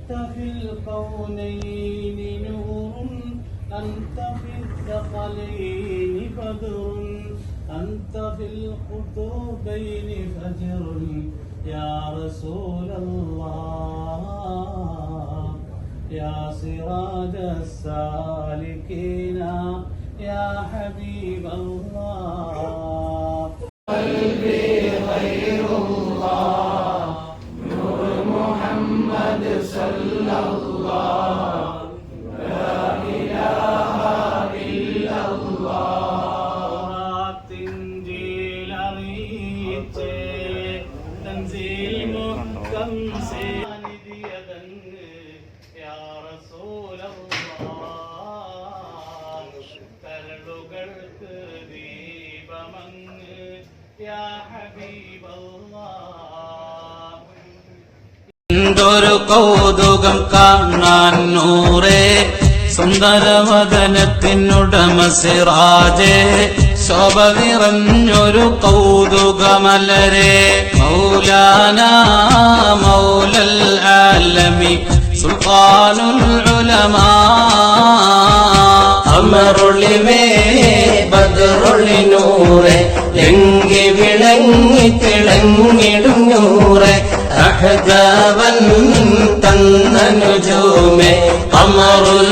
أنت في الكونين نور أنت في الثقلين بدر أنت في القطبين فجر يا رسول الله يا سراج السالكين يا حبيب الله قلبي خير الله نور محمد صلى الله لا إله إلا الله تنجيل ريت تنزيل محكم ساند يدن يا رسول الله كرلغلك ديبمن يا حبيب الله എന്തൊരു കൗതുകം കാണാൻ നൂറേ സുന്ദരവദനത്തിനുടമ സിറാജേ ശോഭ നിറഞ്ഞൊരു കൗതുകമലരെ മൗലാന മൗലൽ ആലമി സുൽത്താനുൽ ഉലമാ അമറുളിമേ ബദറുളി നൂറേ എങ്കി വിളങ്ങി തിളങ്ങിടും നൂറേ അഹ്ദവൻ തന്ന നുജൂമേ ഖമറുൽ